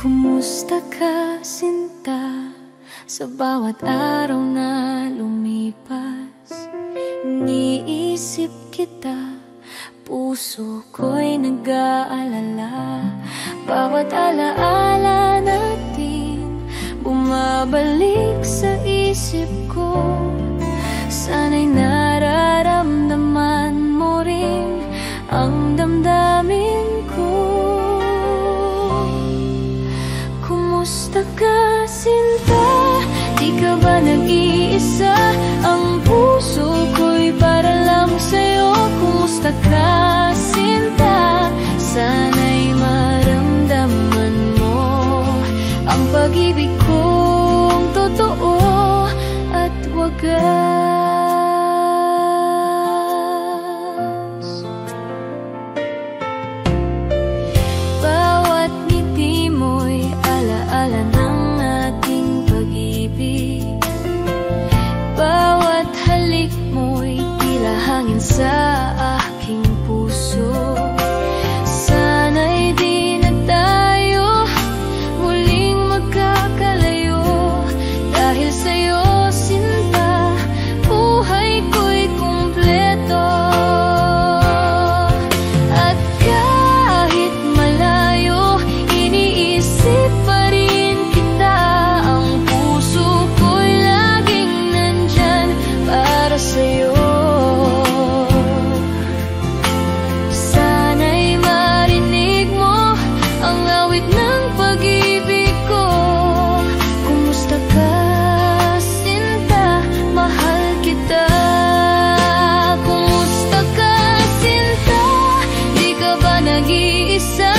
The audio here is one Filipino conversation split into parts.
Kumusta ka, sinta, sa bawat araw na lumipas? Iniisip kita, puso ko'y nag-aalala. Bawat alaala natin bumabalik sa isip ko. Sana'y nararamdaman mo rin ang damdamin ko. Kumusta ka, sinta? Di ka ba nag-iisa? Ang puso ko'y para lang sa'yo. Kumusta ka, sinta? Sana'y maramdaman mo ang pag-ibig kong totoo at wagas. Bawat ngiti mo'y alaala ng ating pag-ibig. Bawat halik mo'y tila hangin sa aking puso. Sana'y di na tayo muling magkakalayo. Dahil sa'yo, sinta, buhay ko'y kumpleto. At kahit malayo, iniisip pa rin kita. Ang puso ko'y laging nandyan para sa'yo. Sana'y marinig mo ang awit ng pag-ibig ko. Kumusta ka, sinta? Mahal kita. Kumusta ka, sinta? Di ka ba nag-iisa?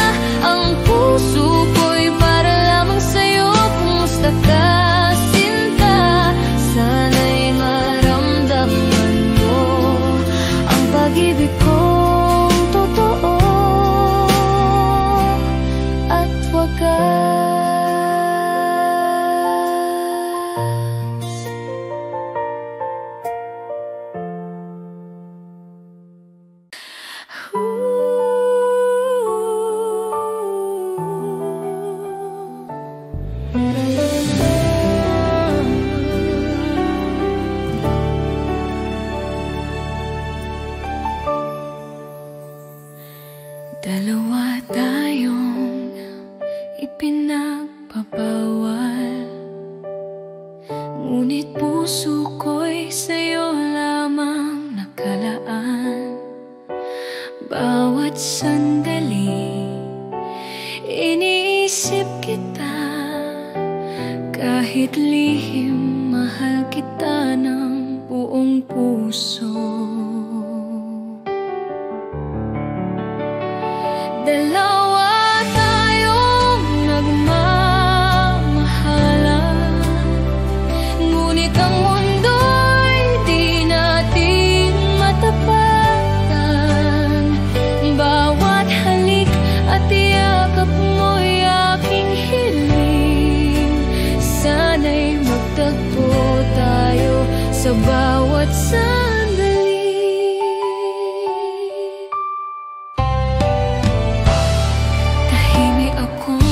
Ang puso ko'y para lamang sa'yo. Kumusta ka, sinta? Sana'y maramdaman mo ang pag-ibig kong totoo at wagas. Dalawa tayong ipinagpabawal, ngunit puso ko'y sa'yo lamang nakalaan. Bawat sandali iniisip kita, kahit lihim mahal kita ng buong puso. Dalawa tayong nagmamahalan, ngunit ang mundo'y di natin matapatan. Bawat halik at yakap mo'y aking hiling. Sana'y magtagpo tayo sa bawat sandali. Tahimik akong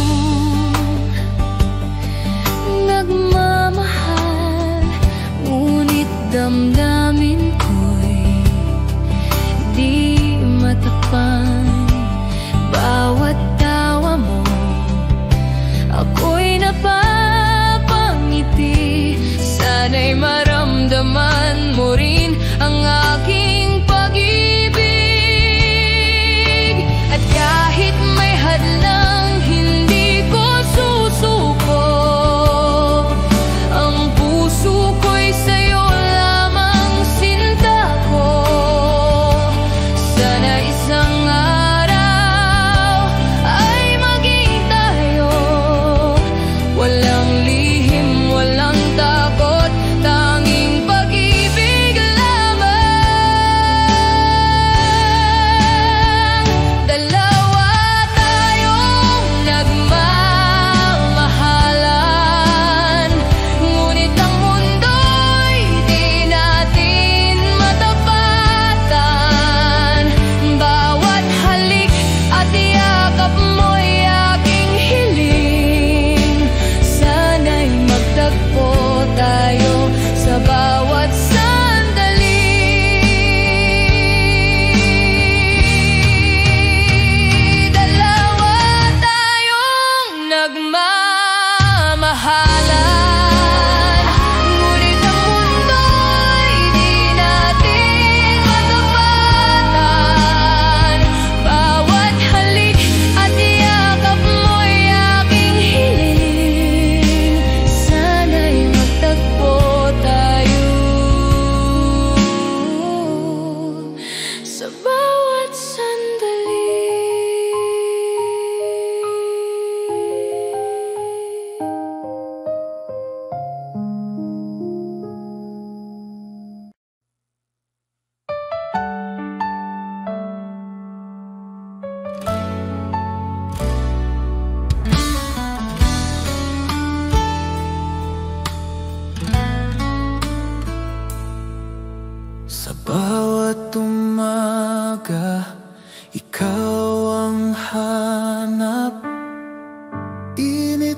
nagmamahal, ngunit damdamin ko'y di matapan. Bawat tawa mo ako'y napapangiti. Sana'y maramdaman mo rin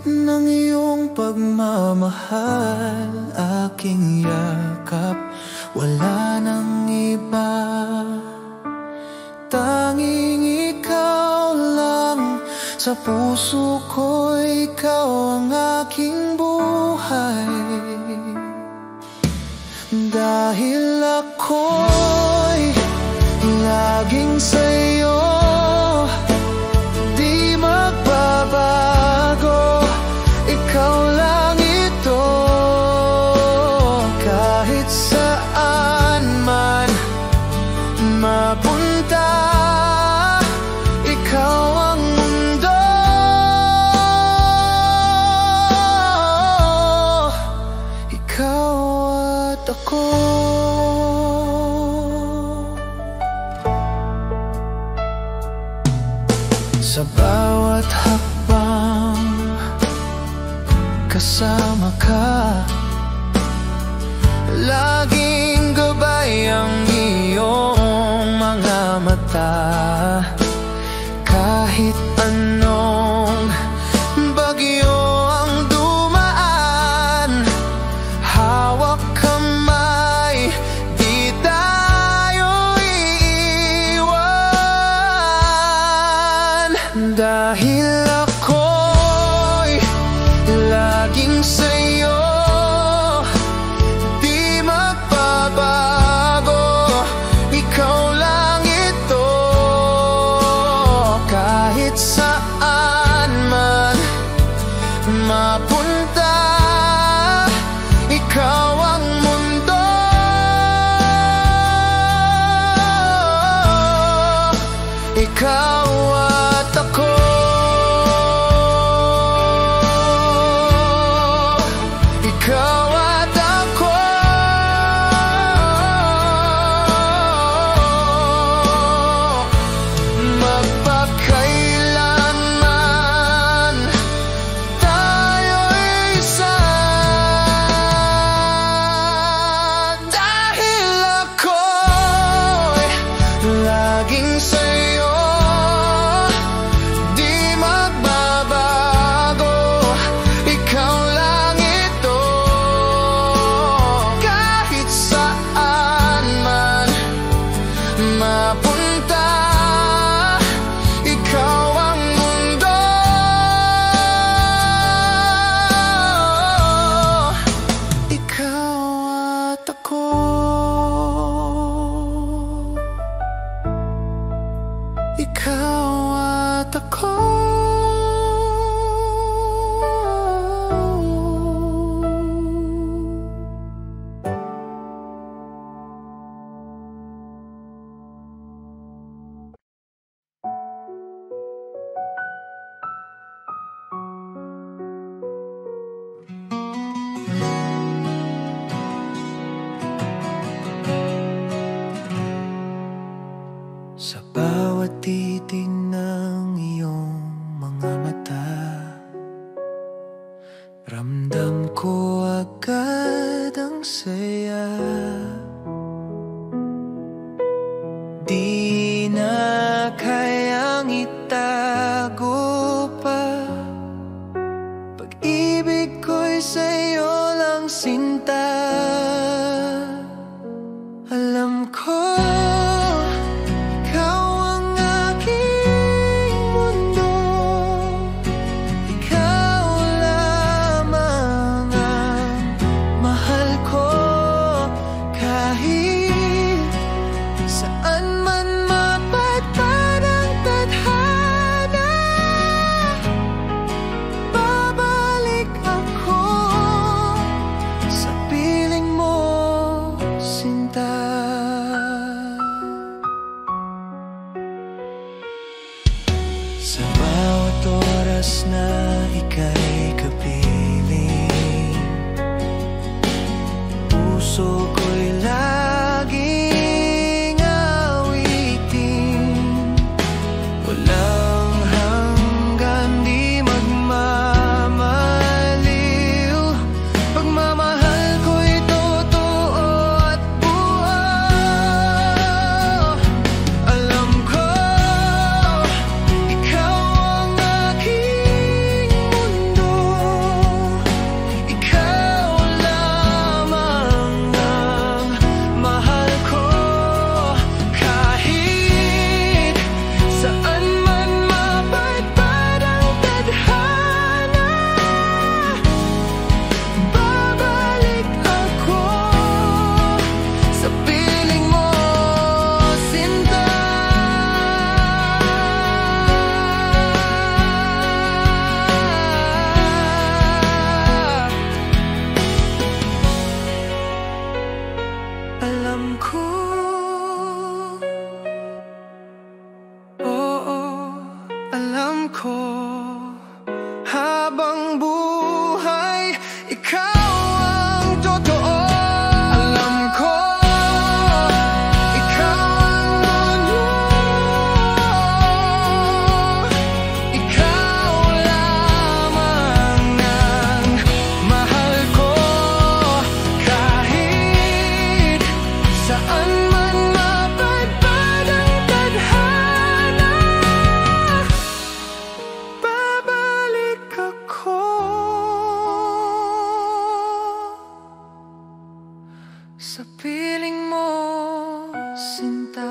ng iyong pagmamahal, aking yakap, wala nang iba. Tanging ikaw lang, sa puso ko ikaw ang aking buhay. Dahil ako'y laging sa'yo, di magbabago, ikaw lang ito. Kahit saan man mapunta, ikaw ang mundo. Ikaw at ako. Sa bawat hakbang kasama ka, laging gabay ang iyong mga mata. Kahit anong bagyo ang dumaan, hawak kamay, di tayo iiwan. Dahil ako'y laging sa'yo, di magbabago, ikaw lang ito. Kahit saan man mapunta, ikaw ang mundo. Ikaw at ako. Ikaw at ako. Magpakailanman tayo'y isa. Dahil ako'y laging sa'yo, di magbabago, ikaw lang ito. Kahit saan man mapunta, ikaw ang mundo. Ikaw at ako. Ikaw at ako. Sa bawat titig ng iyong mga mata, ramdam ko agad ang saya. Di na kayang itago pa, pag-ibig ko'y sa'yo lang sinta. Alam ko sa bawat oras na ika'y kapiling, puso ko'y laging awitin. Walang hanggan, di magmamaliw, pagmamahal ko'y totoo at buo. Alam ko ikaw ang aking ko habang buhay, ikaw ang totoo. Alam ko ikaw ang mundo, ikaw lamang ang mahal ko. Kahit saan man mapadpad ang tadhana, babalik ako sa piling mo, sinta.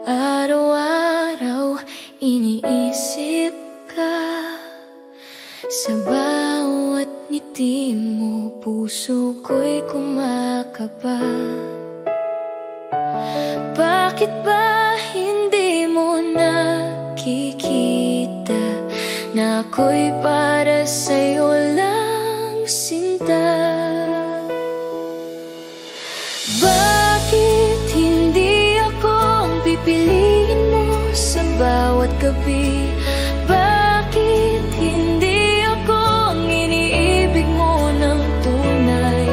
Araw-araw iniisip ka, sa bawat ngiti mo puso ko'y kumakaba. Bakit ba hindi mo nakikita na ako'y para sa'yo lang, sinta? Bakit hindi ako ang pipiliin mo sa bawat gabi? Bakit hindi ako ang iniibig mo ng tunay?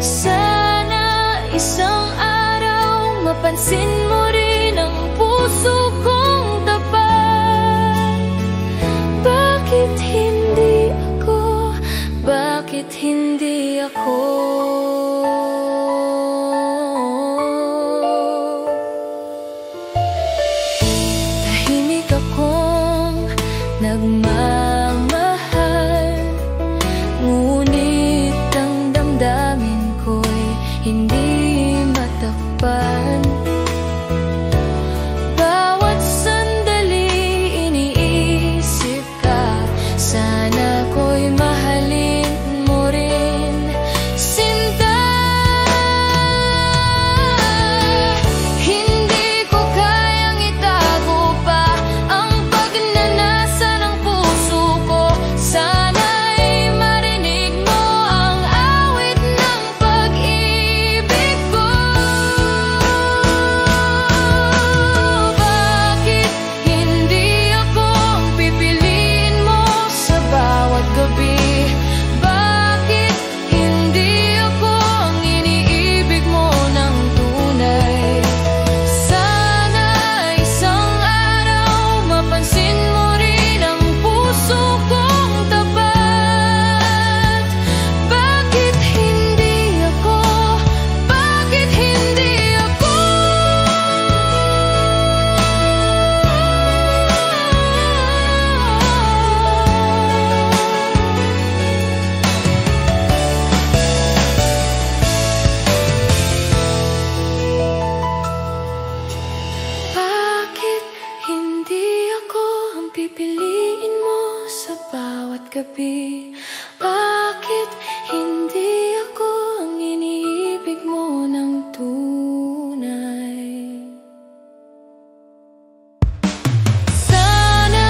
Sana isang araw mapansin mo rin ang puso kong tapat. Bakit hindi ako? Bakit hindi ako? Tahimik akong nagmamahal, ngunit ang damdamin ko'y hindi matakpan. Bawat sandali iniisip ka, sana ko'y mahalin mo rin, sinta. Hindi ko kayang itago pa ang pagnanasa ng puso ko. Sana'y marinig mo ang awit ng pag-ibig ko. Bakit hindi ako ang pipiliin mo sa bawat gabi? Bakit hindi ako ang iniibig mo ng tunay? Sana isang araw mapansin mo rin ang puso kong tapat. Bakit hindi ako? Bakit hindi ako? Bakit hindi ako ang pipiliin mo sa bawat gabi? Bakit hindi ako ang iniibig mo ng tunay? Sana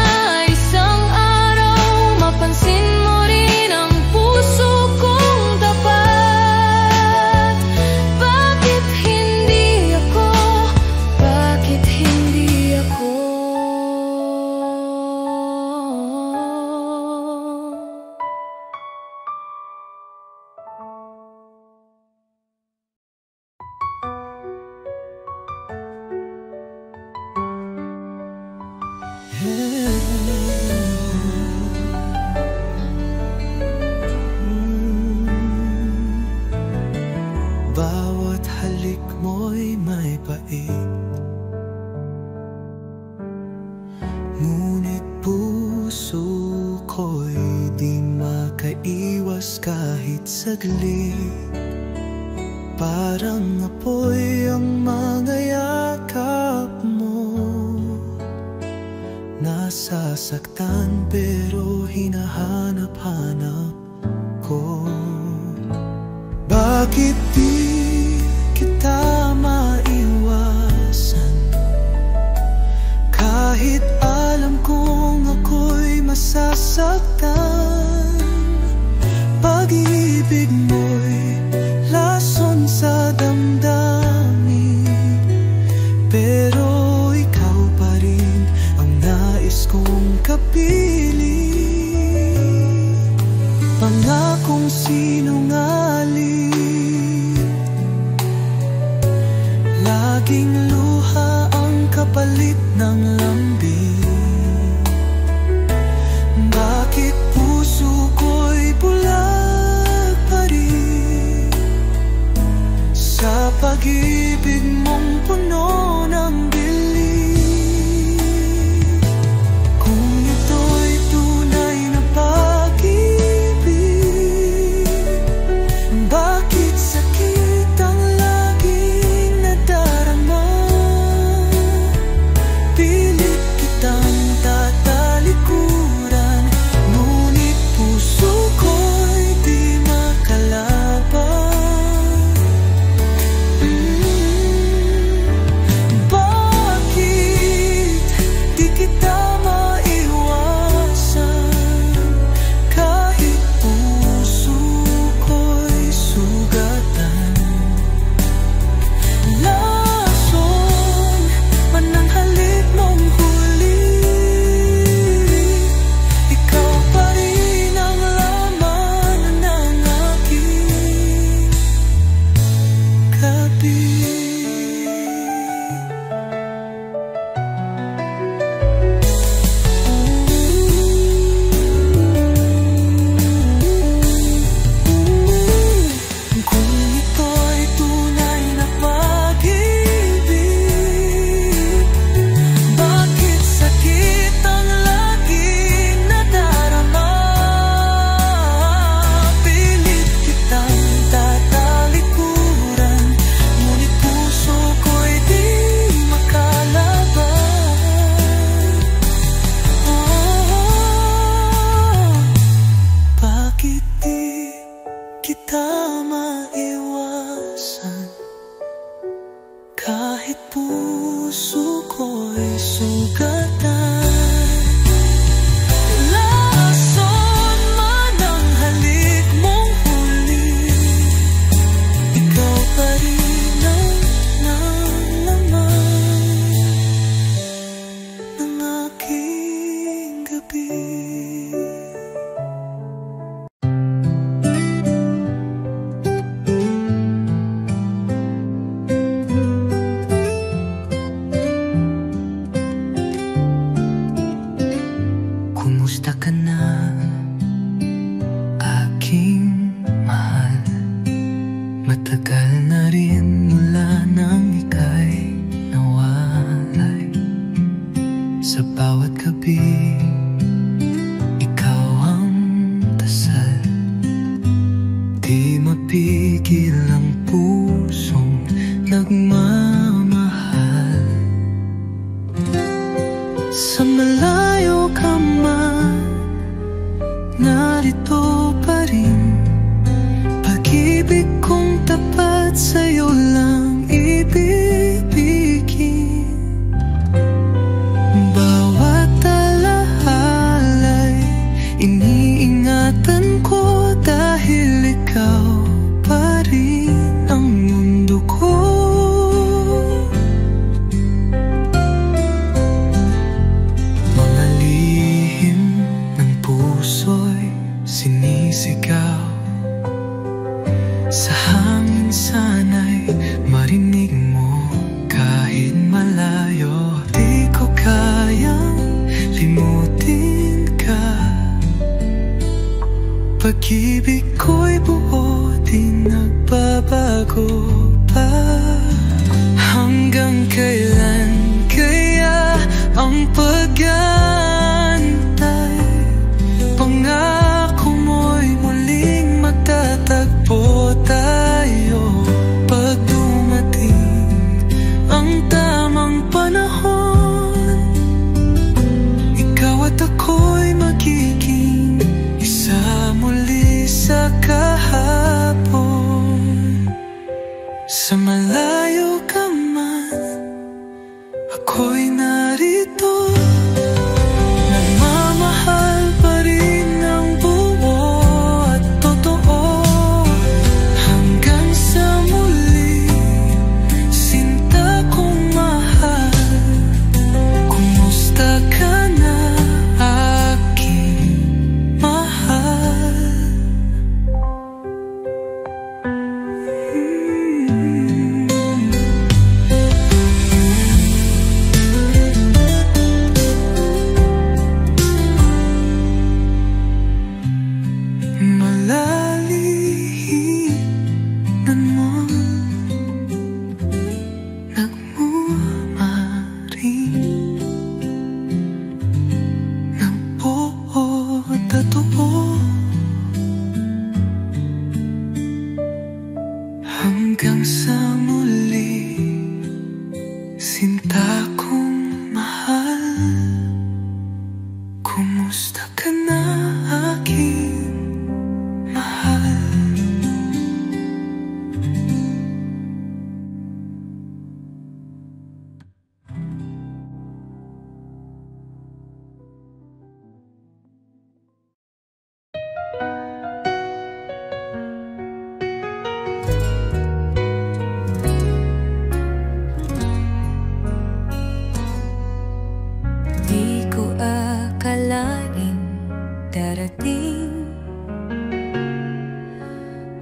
isang araw mapansin mo rin ang puso kong tapat. Bakit hindi ako? Bakit hindi ako? Bawat halik mo'y may pait, ngunit puso ko'y di makaiwas kahit saglit. Parang apoy ang mga yakap mo, Nasasaktan pero hinahanap-hanap ko. Bakit di kita maiwasan? Kahit alam kong ako'y masasaktan, pag-ibig mo'y lason sa damdamin, pero ikaw pa rin ang nais kong kapiling. Pangakong sinungaling, laging luha ang kapalit ng lambing. Bakit puso ko'y bulag pa rin sa pag-ibig mong puno ng dilim? Kung ito'y tunay na pag-ibig, bakit sakit ang laging nadarama? Pilit kitang tatalikuran, ngunit puso ko'y di makalaban. Bakit di kita maiwasan? Kahit puso ko'y sugatan, lason man ang halik mong huli, ikaw pa rin ang laman ng aking gabi. Kung ito'y tunay na pag-ibig, bakit sakit ang laging nadarama? Pilit kitang tatalikuran, ngunit puso ko'y di makalaban. Bakit di kita maiwasan? Kahit puso ko'y sugatan, lason man ang halik mong huli, ikaw pa rin ang laman ng aking gabi. Kumusta ka na, aking mahal? Matagal na rin mula nang ika'y nawalay. Sa bawat gabi, ikaw ang dasal. Di mapigil ang pusong nagmamahal. Sa malayo ka man, narito pa rin. Pag-ibig kong tapat sa'yo lang ibibigin. Bawat alahalay iniingatan ko, dahil ikaw pa rin ang mundo ko. Mga lihim ng puso'y sinisigaw, sa hangin sana'y marinig mo kahit malayo. Di ko kayang limutin ka, pag-ibig ko'y buo, di nagbabago pa. Hanggang kailan kaya ang pag-aantay? Pangako mo'y muling magtatagpo tayo pag dumating ang tamang panahon. darating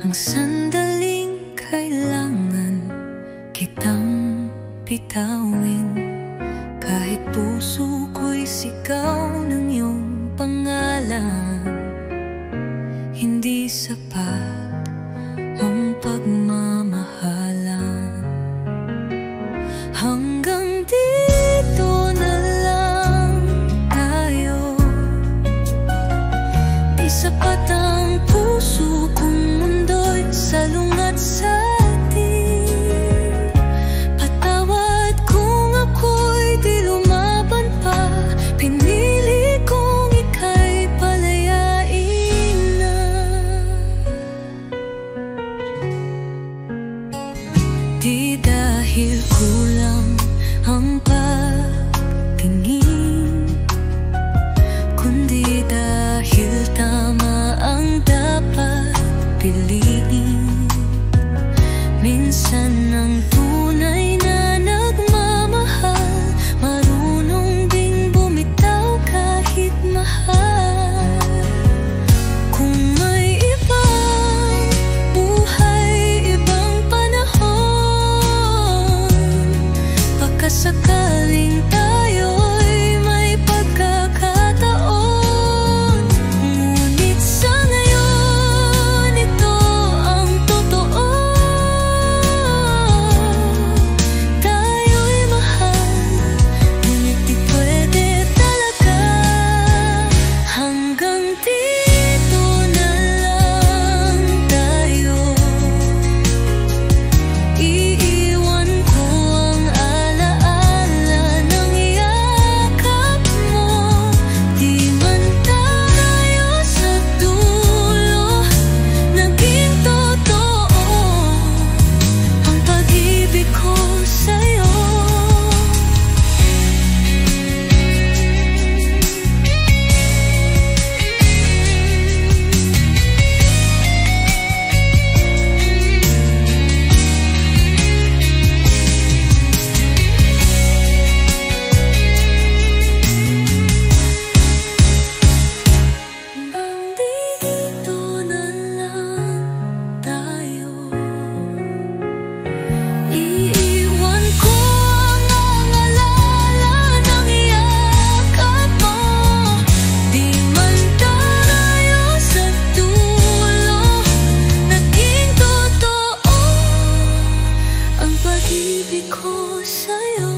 ang sandaling kailangan kitang bitawin. Kahit puso ko'y sigaw ng iyong pangalan, hindi sapat ang pagmamahalan. Hanggang dito na lang tayo, di sapat ang puso kong mundo'y salungat sa atin. Patawad kung ako'y di lumaban pa, pinili kong ika'y palayain na. Di dahil kulang ang pagtingin, kundi dahil tama ang dapat piliin. Minsan ang tunay na nagmamahal, marunong ding bumitaw kahit mahal. Kung may ibang buhay, ibang panahon, baka sakaling tayo'y may pagkakataon. Ngunit sa ngayon, ito ang totoo. Tayo'y mahal, ngunit di pwede talaga. Hanggang dito na lang tayo. Iiwan ko ang alaala ng yakap mo. Di man tayo sa dulo naging totoo ang pag-ibig ko sa'yo. Hanggang dito na lang tayo. Iiwan ko ang alaala ng yakap mo. Di man tayo sa dulo naging totoo ang pag-ibig ko sa'yo.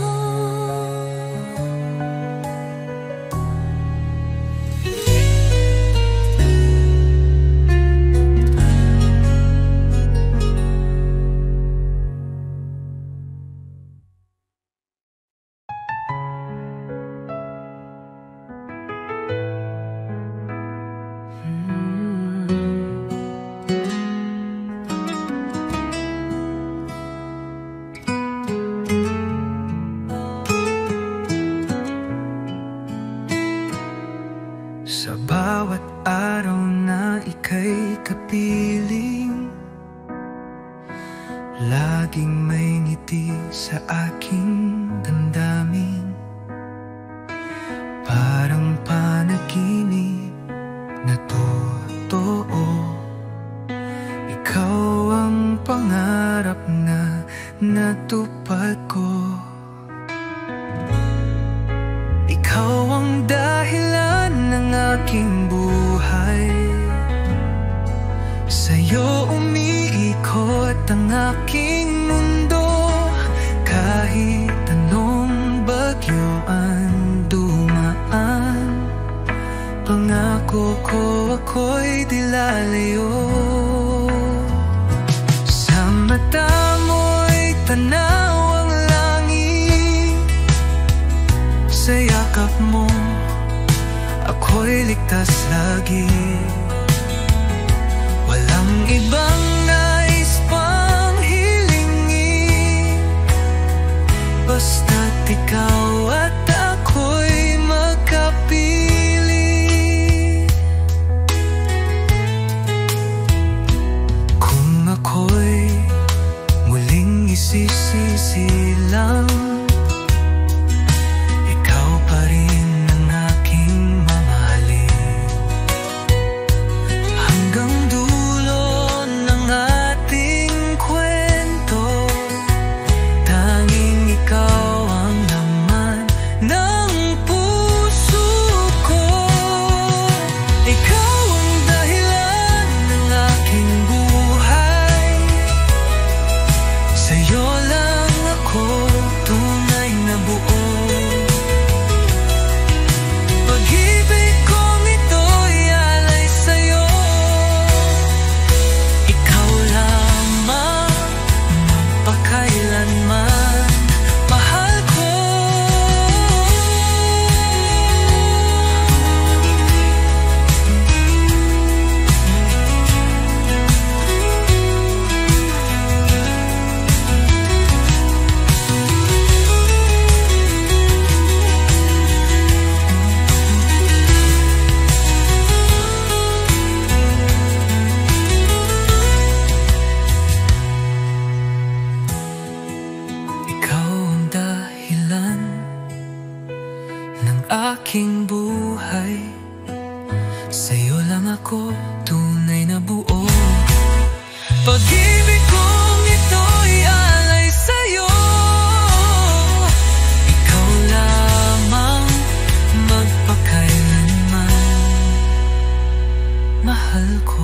Sa bawat araw na ika'y kapiling, laging may ngiti sa aking damdamin. Parang panaginip na totoo, ikaw ang pangarap na natupad ko. Ikaw ang dahilan ng aking buhay, sa'yo umiikot ang aking mundo. Kahit anong bagyo ang dumaan, pangako ko ako'y di lalayo. Sa mata mo'y tanaw ang langit, sa yakap mo ako'y ligtas lagi. Walang ibang nais pang hilingin, basta't ikaw at ako'y magkapiling. Kung ako'y muling isisilang, ikaw pa rin ang aking mamahalin. aking buhay. Sa'yo lang ako tunay na buo. Pag-ibig kong ito'y alay sa'yo. Ikaw lamang magpakailanman mahal ko.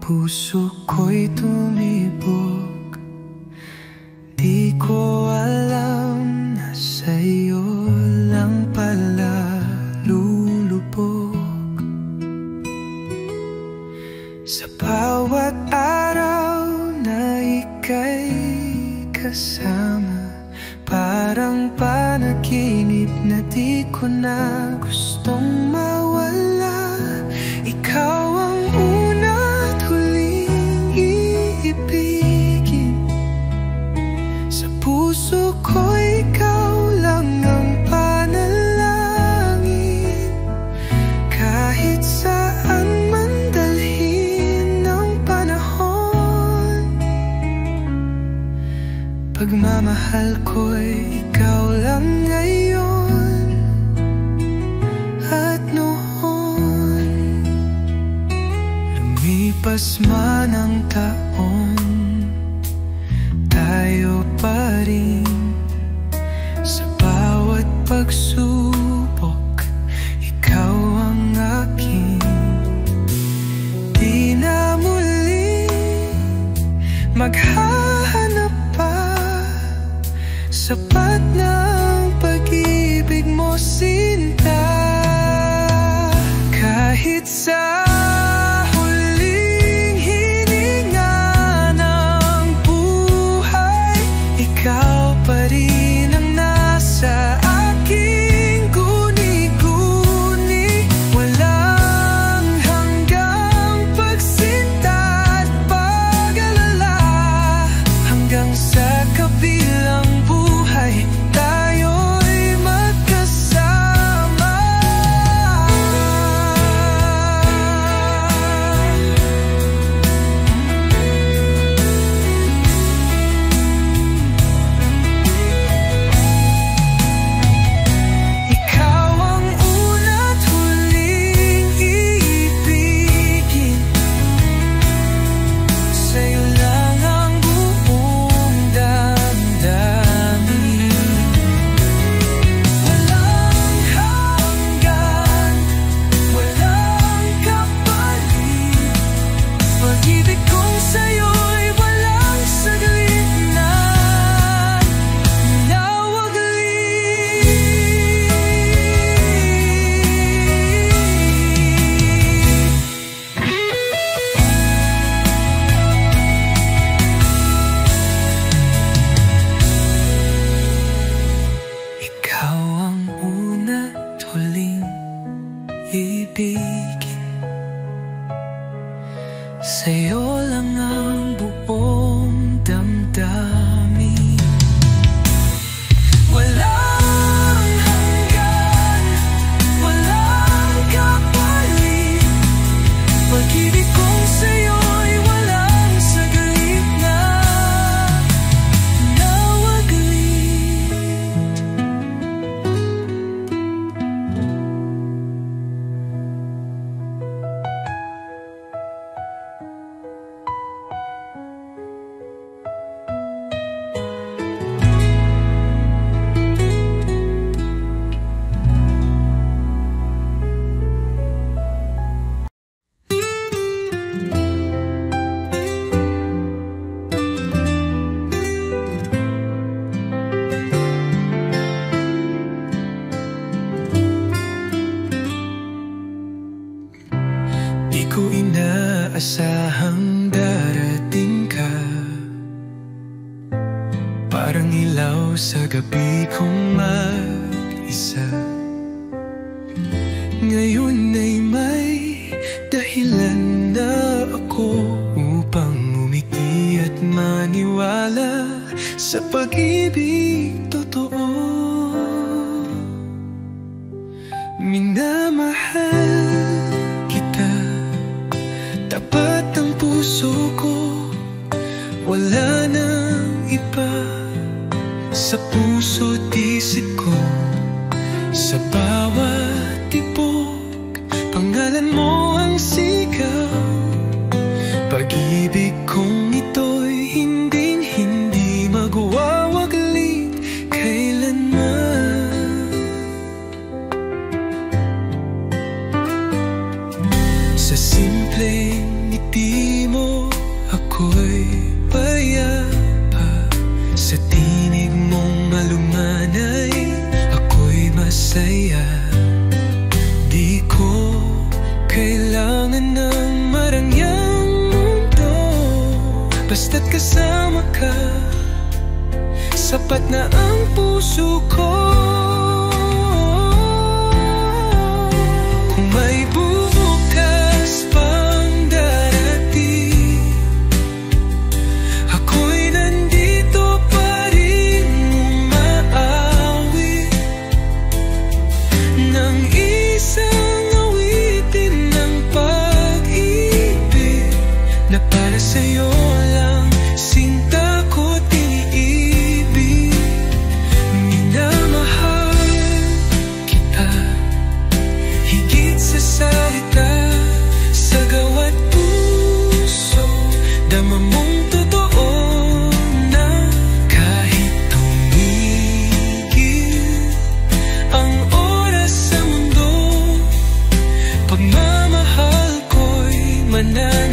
Puso ko'y tumibok, di ko alam na sa'yo lang pala lulubog. Sa bawat araw na ika'y kasama, parang panaginip na di ko na gustong mawala. Ikaw mahal ko'y ikaw lang ngayon at noon. Lumipas man ang taon, tayo pa rin. Sa bawat pagsubok, ikaw ang akin. Di na muli maghahanap pa, sapat ng pag-ibig mo, sinta. Kahit sa huling hininga ng buhay, ikaw pa rin ang nasa aking guni-guni. Walang hanggang pagsinta at pag-alala, hanggang sa kabilang buhay tayo'y magkasama. Ikaw ang una't huling iibigin, sa'yo lang ang buong damdamin. Walang hanggan, walang kapalit, pag-ibig kong sa'yo'y walang saglit na nawaglit. Ikaw ang una't huling ibigin, sa'yo lang ang buong damdamin. Walang hanggan, walang kapalit, pag-ibig kong sa'yo'y walang saglit na nawaglit. Di ko inaasahang darating ka, parang ilaw sa gabi kong mag-isa. Ngayon ay may dahilan na ako upang umiti at maniwala sa pag-ibig totoo. Minamahal kita, tapat ang puso ko, wala nang iba. Sa puso't isip ko, sa bawat tibok, pangalan mo ang sigaw. Pag-ibig kong ito'y hinding-hindi magwawaglit kailanman. Sa simpleng ngiti mo ako'y payapa, sa tinig mong malumanay ako'y masaya. Di ko kailangan ng marangyang mundo, basta't kasama ka, sapat na ang puso ko. Kung may bukas pang darating, ako'y nandito pa rin umaawit ng isang awitin ng pag-ibig na para sa'yo lang, sinta ko't iniibig.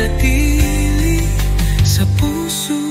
nananatili sa puso